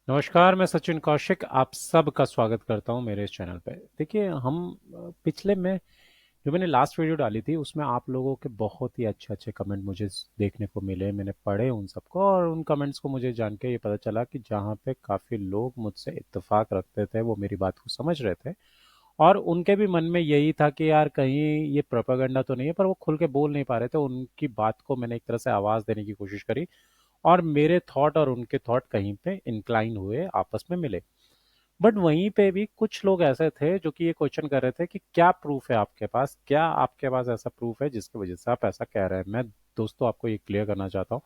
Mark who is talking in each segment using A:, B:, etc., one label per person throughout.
A: नमस्कार, मैं सचिन कौशिक आप सबका स्वागत करता हूं मेरे इस चैनल पे। देखिए हम पिछले में जो मैंने लास्ट वीडियो डाली थी उसमें आप लोगों के बहुत ही अच्छे अच्छे कमेंट मुझे देखने को मिले। मैंने पढ़े उन सबको और उन कमेंट्स को मुझे जान के ये पता चला कि जहाँ पे काफ़ी लोग मुझसे इत्तेफाक रखते थे वो मेरी बात को समझ रहे थे। और उनके भी मन में यही था कि यार कहीं ये प्रोपेगेंडा तो नहीं है, पर वो खुल के बोल नहीं पा रहे थे। उनकी बात को मैंने एक तरह से आवाज़ देने की कोशिश करी और मेरे थॉट और उनके थॉट कहीं पे इंक्लाइन हुए, आपस में मिले। बट वहीं पे भी कुछ लोग ऐसे थे जो कि ये क्वेश्चन कर रहे थे कि क्या प्रूफ है आपके पास, क्या आपके पास ऐसा प्रूफ है जिसकी वजह से आप ऐसा कह रहे हैं। मैं दोस्तों आपको ये क्लियर करना चाहता हूँ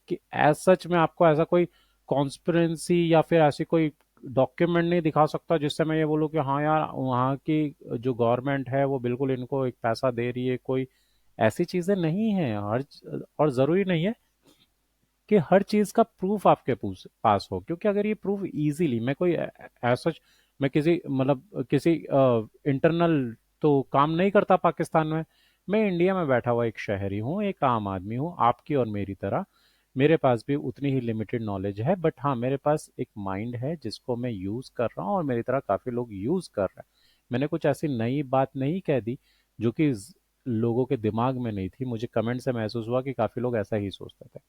A: कि एज सच में आपको ऐसा कोई कॉन्स्पिरेंसी या फिर ऐसी कोई डॉक्यूमेंट नहीं दिखा सकता जिससे मैं ये बोलूँ कि हाँ यार वहाँ की जो गवर्नमेंट है वो बिल्कुल इनको एक पैसा दे रही है। कोई ऐसी चीजें नहीं है। हर और जरूरी नहीं है कि हर चीज का प्रूफ आपके पास हो, क्योंकि अगर ये प्रूफ इजीली मैं कोई ऐसा मैं किसी मतलब किसी इंटरनल तो काम नहीं करता पाकिस्तान में। मैं इंडिया में बैठा हुआ एक शहरी हूँ, एक आम आदमी हूँ आपकी और मेरी तरह। मेरे पास भी उतनी ही लिमिटेड नॉलेज है, बट हाँ मेरे पास एक माइंड है जिसको मैं यूज कर रहा हूँ और मेरी तरह काफी लोग यूज कर रहे हैं। मैंने कुछ ऐसी नई बात नहीं कह दी जो कि लोगों के दिमाग में नहीं थी। मुझे कमेंट से महसूस हुआ कि काफी लोग ऐसा ही सोचते थे।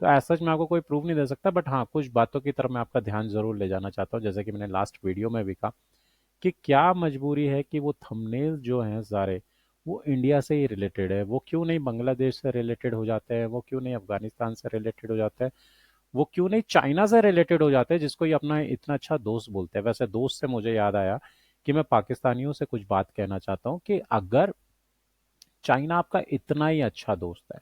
A: तो ऐसा मैं आपको कोई प्रूफ नहीं दे सकता, बट हाँ कुछ बातों की तरफ मैं आपका ध्यान जरूर ले जाना चाहता हूँ। जैसे कि मैंने लास्ट वीडियो में भी कहा कि क्या मजबूरी है कि वो थंबनेल जो हैं सारे वो इंडिया से ही रिलेटेड है। वो क्यों नहीं बांग्लादेश से रिलेटेड हो जाते हैं, वो क्यों नहीं अफगानिस्तान से रिलेटेड हो जाते हैं, वो क्यों नहीं चाइना से रिलेटेड हो जाते हैं जिसको ये अपना इतना अच्छा दोस्त बोलते हैं। वैसे दोस्त से मुझे याद आया कि मैं पाकिस्तानियों से कुछ बात कहना चाहता हूँ कि अगर चाइना आपका इतना ही अच्छा दोस्त है,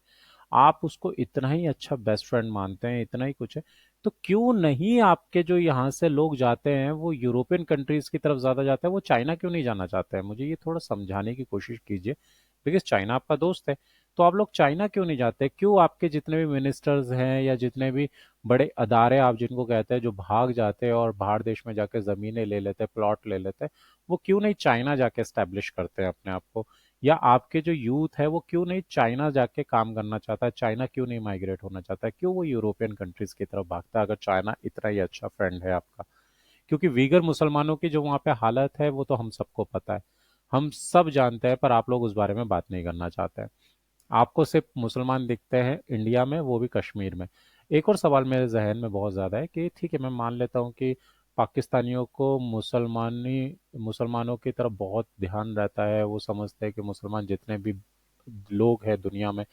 A: आप उसको इतना ही अच्छा बेस्ट फ्रेंड मानते हैं, इतना ही कुछ है, तो क्यों नहीं आपके जो यहाँ से लोग जाते हैं वो यूरोपियन कंट्रीज की तरफ ज्यादा जाते हैं, वो चाइना क्यों नहीं जाना चाहते हैं? मुझे ये थोड़ा समझाने की कोशिश कीजिए। बिकॉज चाइना आपका दोस्त है, तो आप लोग चाइना क्यों नहीं जाते? क्यों आपके जितने भी मिनिस्टर्स हैं या जितने भी बड़े अदारे आप जिनको कहते हैं जो भाग जाते हैं और बाहर देश में जाके जमीनें ले लेते हैं, प्लॉट ले लेते हैं, वो क्यों नहीं चाइना जाके एस्टेब्लिश करते हैं अपने आप को? या आपके जो यूथ है वो क्यों नहीं चाइना जाके काम करना चाहता है? चाइना क्यों नहीं माइग्रेट होना चाहता है? क्यों वो यूरोपियन कंट्रीज की तरफ भागता है अगर चाइना इतना ही अच्छा फ्रेंड है आपका? क्योंकि वीगर मुसलमानों की जो वहाँ पे हालत है वो तो हम सबको पता है, हम सब जानते हैं, पर आप लोग उस बारे में बात नहीं करना चाहते हैं। आपको सिर्फ मुसलमान दिखते हैं इंडिया में, वो भी कश्मीर में। एक और सवाल मेरे जहन में बहुत ज़्यादा है कि ठीक है मैं मान लेता हूँ कि पाकिस्तानियों को मुसलमानों की तरफ बहुत ध्यान रहता है। वो समझते हैं कि मुसलमान जितने भी लोग हैं दुनिया में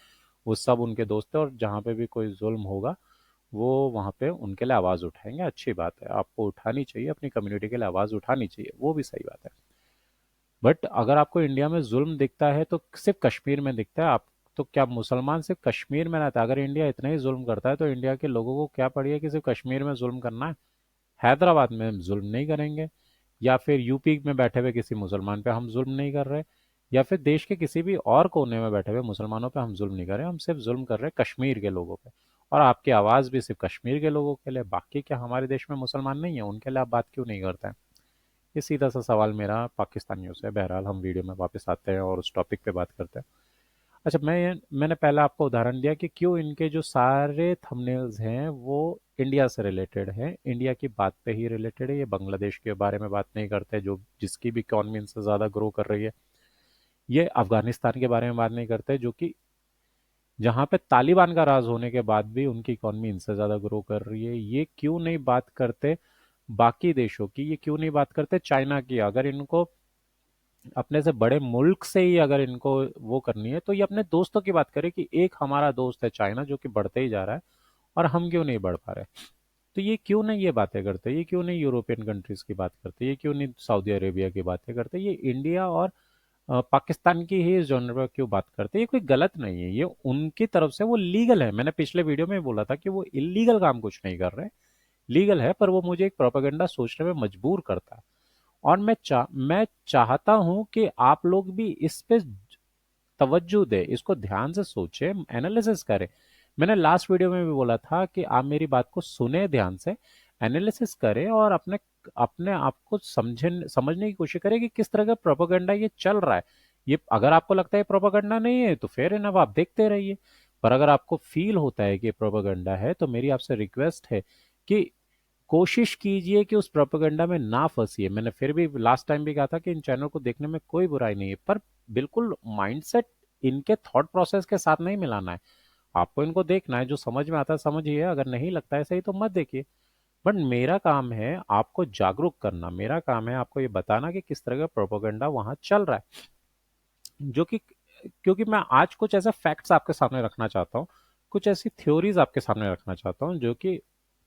A: वो सब उनके दोस्त हैं और जहाँ पे भी कोई जुल्म होगा वो वहाँ पे उनके लिए आवाज़ उठाएंगे। अच्छी बात है, आपको उठानी चाहिए, अपनी कम्युनिटी के लिए आवाज़ उठानी चाहिए, वो भी सही बात है। बट अगर आपको इंडिया में जुल्म दिखता है तो सिर्फ कश्मीर में दिखता है। आप तो क्या मुसलमान सिर्फ कश्मीर में रहता है? अगर इंडिया इतना ही जुल्म करता है तो इंडिया के लोगों को क्या पड़ी है कि सिर्फ कश्मीर में जुल्म करना है? हैदराबाद में जुल्म नहीं करेंगे, या फिर यूपी में बैठे हुए किसी मुसलमान पे हम जुल्म नहीं कर रहे, या फिर देश के किसी भी और कोने में बैठे हुए मुसलमानों पे हम जुल्म नहीं कर रहे, हम सिर्फ जुल्म कर रहे हैं कश्मीर के लोगों पे। और आपकी आवाज़ भी सिर्फ कश्मीर के लोगों के लिए, बाकी क्या हमारे देश में मुसलमान नहीं है? उनके लिए आप बात क्यों नहीं करते हैं? ये सीधा सा सवाल मेरा पाकिस्तानियों से है। बहरहाल हम वीडियो में वापस आते हैं और उस टॉपिक पे बात करते हैं। अच्छा, मैंने पहले आपको उदाहरण दिया कि क्यों इनके जो सारे थंबनेल्स हैं वो इंडिया से रिलेटेड हैं, इंडिया की बात पे ही रिलेटेड है। ये बांग्लादेश के बारे में बात नहीं करते जो जिसकी भी इकॉनमी इनसे ज़्यादा ग्रो कर रही है। ये अफगानिस्तान के बारे में बात नहीं करते जो कि जहाँ पे तालिबान का राज होने के बाद भी उनकी इकॉनमी इनसे ज़्यादा ग्रो कर रही है। ये क्यों नहीं बात करते बाकी देशों की? ये क्यों नहीं बात करते चाइना की? अगर इनको अपने से बड़े मुल्क से ही अगर इनको वो करनी है तो ये अपने दोस्तों की बात करे कि एक हमारा दोस्त है चाइना जो कि बढ़ते ही जा रहा है और हम क्यों नहीं बढ़ पा रहे। तो ये क्यों नहीं ये बातें करते? ये क्यों नहीं यूरोपियन कंट्रीज की बात करते? ये क्यों नहीं सऊदी अरेबिया की बातें करते? ये इंडिया और पाकिस्तान की ही इस जॉनर पर क्यों बात करते हैं? ये कोई गलत नहीं है, ये उनकी तरफ से वो लीगल है। मैंने पिछले वीडियो में बोला था कि वो इलीगल काम कुछ नहीं कर रहे, लीगल है, पर वो मुझे एक प्रोपेगेंडा सोचने में मजबूर करता है। और मैं चाहता हूं कि आप लोग भी इस पे तवज्जो दें, इसको ध्यान से सोचें, एनालिसिस करें। मैंने लास्ट वीडियो में भी बोला था कि आप मेरी बात को सुने ध्यान से, एनालिसिस करें और अपने अपने आप को समझने की कोशिश करें कि किस तरह का प्रोपेगेंडा ये चल रहा है। ये अगर आपको लगता है प्रोपेगेंडा नहीं है तो फेयर इनफ आप देखते रहिए। पर अगर आपको फील होता है कि प्रोपेगेंडा है तो मेरी आपसे रिक्वेस्ट है कि कोशिश कीजिए कि उस प्रोपेगेंडा में ना फंसिए। मैंने फिर भी लास्ट टाइम भी कहा था कि इन चैनल को देखने में कोई बुराई नहीं है, पर बिल्कुल माइंडसेट इनके थॉट प्रोसेस के साथ नहीं मिलाना है। आपको इनको देखना है, जो समझ में आता है समझिए, अगर नहीं लगता है सही तो मत देखिए। बट मेरा काम है आपको जागरूक करना, मेरा काम है आपको ये बताना कि किस तरह का प्रोपेगेंडा वहां चल रहा है, जो कि क्योंकि मैं आज कुछ ऐसा फैक्ट्स आपके सामने रखना चाहता हूँ, कुछ ऐसी थ्योरीज आपके सामने रखना चाहता हूँ जो कि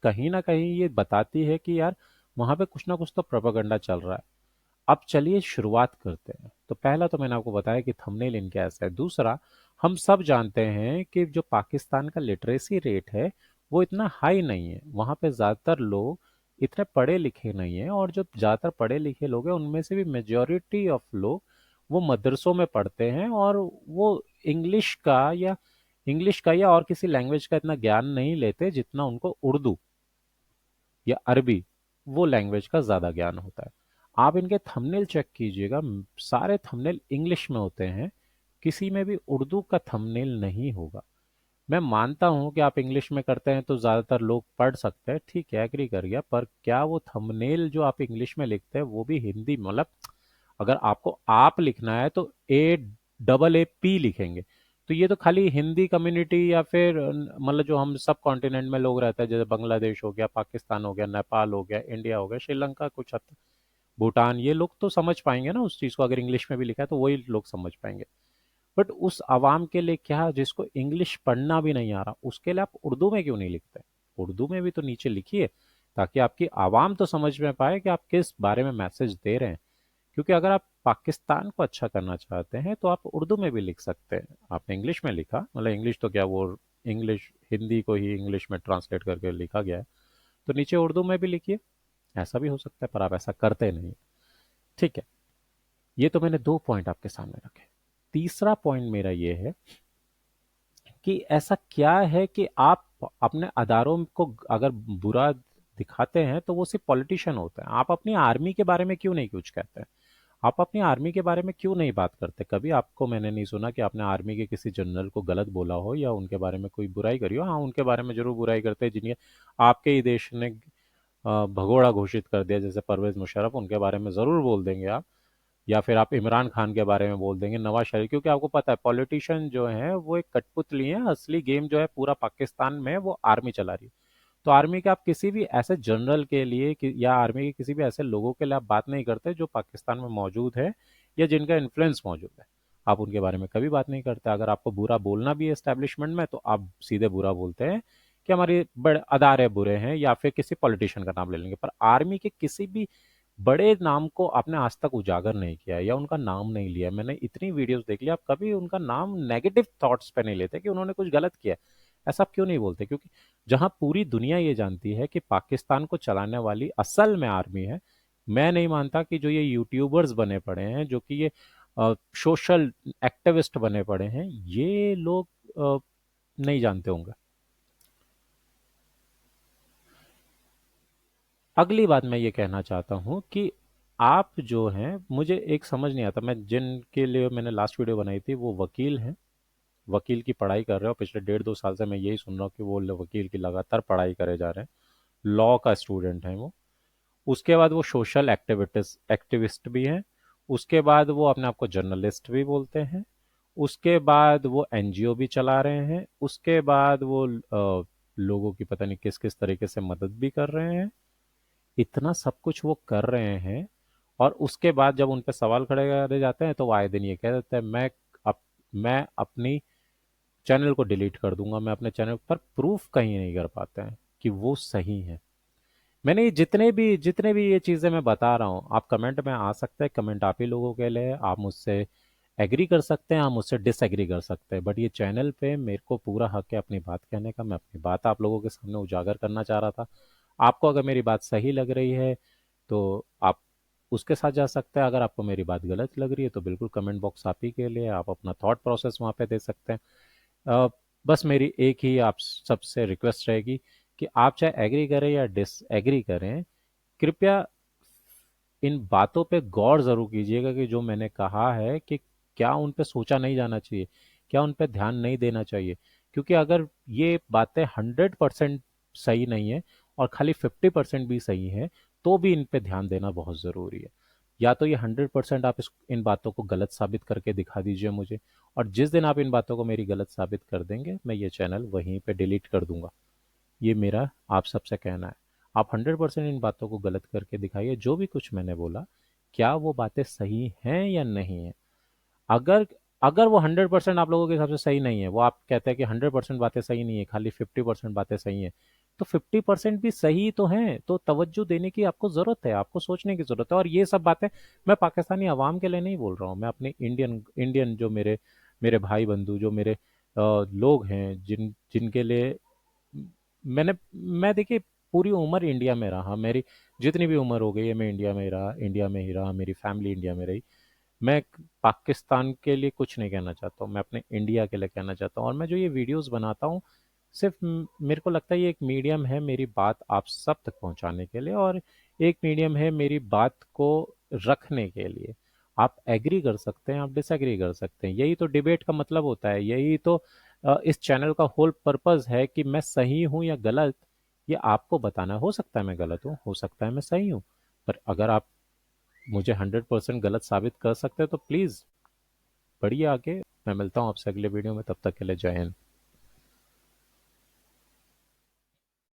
A: कहीं ना कहीं ये बताती है कि यार वहां पे कुछ ना कुछ तो प्रोपेगेंडा चल रहा है। अब चलिए शुरुआत करते हैं। तो पहला तो मैंने आपको बताया कि थंबनेल इनके ऐसा है। दूसरा, हम सब जानते हैं कि जो पाकिस्तान का लिटरेसी रेट है वो इतना हाई नहीं है। वहाँ पे ज़्यादातर लोग इतने पढ़े लिखे नहीं हैं, और जो ज़्यादातर पढ़े लिखे लोग हैं उनमें से भी मेजॉरिटी ऑफ लोग वो मदरसों में पढ़ते हैं, और वो इंग्लिश का या और किसी लैंग्वेज का इतना ज्ञान नहीं लेते जितना उनको उर्दू या अरबी, वो लैंग्वेज का ज्यादा ज्ञान होता है। आप इनके थंबनेल चेक कीजिएगा, सारे थंबनेल इंग्लिश में होते हैं, किसी में भी उर्दू का थंबनेल नहीं होगा। मैं मानता हूं कि आप इंग्लिश में करते हैं तो ज्यादातर लोग पढ़ सकते हैं, ठीक है, एग्री कर गया, पर क्या वो थंबनेल जो आप इंग्लिश में लिखते हैं वो भी हिंदी, मतलब अगर आपको आप लिखना है तो AAAP लिखेंगे। तो ये तो खाली हिंदी कम्युनिटी या फिर मतलब जो हम सब कॉन्टिनेंट में लोग रहते हैं, जैसे बांग्लादेश हो गया, पाकिस्तान हो गया, नेपाल हो गया, इंडिया हो गया, श्रीलंका कुछ हद तक, भूटान, ये लोग तो समझ पाएंगे ना उस चीज को। अगर इंग्लिश में भी लिखा है तो वही लोग समझ पाएंगे। बट उस आवाम के लिए क्या, जिसको इंग्लिश पढ़ना भी नहीं आ रहा, उसके लिए आप उर्दू में क्यों नहीं लिखते? उर्दू में भी तो नीचे लिखिए, ताकि आपकी आवाम तो समझ में पाए कि आप किस बारे में मैसेज दे रहे हैं। क्योंकि अगर आप पाकिस्तान को अच्छा करना चाहते हैं तो आप उर्दू में भी लिख सकते हैं। आपने इंग्लिश में लिखा, मतलब इंग्लिश तो क्या, वो इंग्लिश हिंदी को ही इंग्लिश में ट्रांसलेट करके लिखा गया है, तो नीचे उर्दू में भी लिखिए। ऐसा भी हो सकता है, पर आप ऐसा करते नहीं। ठीक है, ये तो मैंने दो पॉइंट आपके सामने रखे। तीसरा पॉइंट मेरा ये है कि ऐसा क्या है कि आप अपने अदारों को अगर बुरा दिखाते हैं तो वो सिर्फ पॉलिटिशियन होते हैं। आप अपनी आर्मी के बारे में क्यों नहीं कुछ कहते हैं? आप अपनी आर्मी के बारे में क्यों नहीं बात करते? कभी आपको मैंने नहीं सुना कि आपने आर्मी के किसी जनरल को गलत बोला हो या उनके बारे में कोई बुराई करी हो। हाँ, उनके बारे में जरूर बुराई करते हैं जिन्हें आपके ही देश ने भगोड़ा घोषित कर दिया, जैसे परवेज मुशर्रफ, उनके बारे में जरूर बोल देंगे आप। या फिर आप इमरान खान के बारे में बोल देंगे, नवाज शरीफ, क्योंकि आपको पता है पॉलिटिशियन जो है वो एक कठपुतली है, असली गेम जो है पूरा पाकिस्तान में वो आर्मी चला रही है। तो आर्मी के आप किसी भी ऐसे जनरल के लिए या आर्मी के किसी भी ऐसे लोगों के लिए आप बात नहीं करते जो पाकिस्तान में मौजूद है या जिनका इन्फ्लुएंस मौजूद है। आप उनके बारे में कभी बात नहीं करते। अगर आपको बुरा बोलना भी है एस्टेब्लिशमेंट में तो आप सीधे बुरा बोलते हैं कि हमारे बड़े अदारे बुरे हैं, या फिर किसी पॉलिटिशियन का नाम ले लेंगे। पर आर्मी के किसी भी बड़े नाम को आपने आज तक उजागर नहीं किया या उनका नाम नहीं लिया। मैंने इतनी वीडियोस देख ली, आप कभी उनका नाम नेगेटिव थॉट्स पे नहीं लेते कि उन्होंने कुछ गलत किया। ऐसा आप क्यों नहीं बोलते? क्योंकि जहां पूरी दुनिया ये जानती है कि पाकिस्तान को चलाने वाली असल में आर्मी है। मैं नहीं मानता कि जो ये यूट्यूबर्स बने पड़े हैं, जो कि ये सोशल एक्टिविस्ट बने पड़े हैं, ये लोग नहीं जानते होंगे। अगली बात मैं ये कहना चाहता हूँ कि आप जो हैं, मुझे एक समझ नहीं आता, मैं जिनके लिए मैंने लास्ट वीडियो बनाई थी वो वकील हैं, वकील की पढ़ाई कर रहे हो। पिछले 1.5 2 साल से मैं यही सुन रहा हूँ कि वो वकील की लगातार पढ़ाई करे जा रहे हैं, लॉ का स्टूडेंट हैं वो। उसके बाद वो सोशल एक्टिविस्ट एक्टिविस्ट भी हैं। उसके बाद वो अपने आप को जर्नलिस्ट भी बोलते हैं। उसके बाद वो एनजीओ भी चला रहे हैं। उसके बाद वो लोगों की पता नहीं किस किस तरीके से मदद भी कर रहे हैं। इतना सब कुछ वो कर रहे हैं, और उसके बाद जब उन पे सवाल खड़े करे जाते हैं तो वो आए दिन ये कह देते हैं, अप, मैं अपनी चैनल को डिलीट कर दूंगा। मैं अपने चैनल पर प्रूफ कहीं नहीं कर पाते हैं कि वो सही है। मैंने ये जितने भी ये चीजें मैं बता रहा हूँ, आप कमेंट में आ सकते हैं, कमेंट आप ही लोगों के लिए है। आप मुझसे एग्री कर सकते हैं, आप मुझसे डिसएग्री कर सकते हैं, बट ये चैनल पे मेरे को पूरा हक है अपनी बात कहने का। मैं अपनी बात आप लोगों के सामने उजागर करना चाह रहा था। आपको अगर मेरी बात सही लग रही है तो आप उसके साथ जा सकते हैं। अगर आपको मेरी बात गलत लग रही है तो बिल्कुल कमेंट बॉक्स आप ही के लिए, आप अपना थॉट प्रोसेस वहाँ पे दे सकते हैं। अ, बस मेरी एक ही आप सबसे रिक्वेस्ट रहेगी कि आप चाहे एग्री करें या डिसएग्री करें, कृपया इन बातों पे गौर जरूर कीजिएगा कि जो मैंने कहा है कि क्या उन पे सोचा नहीं जाना चाहिए, क्या उन पे ध्यान नहीं देना चाहिए। क्योंकि अगर ये बातें 100% सही नहीं है, और खाली 50% भी सही है, तो भी इन पे ध्यान देना बहुत ज़रूरी है। या तो ये 100% आप इन बातों को गलत साबित करके दिखा दीजिए मुझे, और जिस दिन आप इन बातों को मेरी गलत साबित कर देंगे, मैं ये चैनल वहीं पे डिलीट कर दूंगा। ये मेरा आप सबसे कहना है। आप 100% इन बातों को गलत करके दिखाइए, जो भी कुछ मैंने बोला, क्या वो बातें सही हैं या नहीं है। अगर अगर वो 100% आप लोगों के हिसाब से सही नहीं है, वो आप कहते हैं कि 100% बातें सही नहीं है, खाली 50% बातें सही हैं, तो 50% भी सही तो हैं, तो तवज्जो देने की आपको ज़रूरत है, आपको सोचने की ज़रूरत है। और ये सब बातें मैं पाकिस्तानी अवाम के लिए नहीं बोल रहा हूँ, मैं अपने इंडियन इंडियन जो मेरे मेरे भाई बंधु, जो मेरे लोग हैं, जिनके लिए मैंने मैं देखिए पूरी उम्र इंडिया में रहा, मेरी जितनी भी उम्र हो गई है मैं इंडिया में ही रहा, इंडिया में ही रहा, मेरी फैमिली इंडिया में रही। मैं पाकिस्तान के लिए कुछ नहीं कहना चाहता हूँ, मैं अपने इंडिया के लिए कहना चाहता हूँ। और मैं जो ये वीडियोस बनाता हूँ, सिर्फ मेरे को लगता है ये एक मीडियम है मेरी बात आप सब तक पहुँचाने के लिए, और एक मीडियम है मेरी बात को रखने के लिए। आप एग्री कर सकते हैं, आप डिसएग्री कर सकते हैं, यही तो डिबेट का मतलब होता है, यही तो इस चैनल का होल पर्पस है कि मैं सही हूँ या गलत, ये आपको बताना। हो सकता है मैं गलत हूँ, हो सकता है मैं सही हूँ, पर अगर आप मुझे 100% गलत साबित कर सकते हैं तो प्लीज़ बढ़िए आगे। मैं मिलता हूँ आपसे अगले वीडियो में, तब तक के लिए जय हिंद।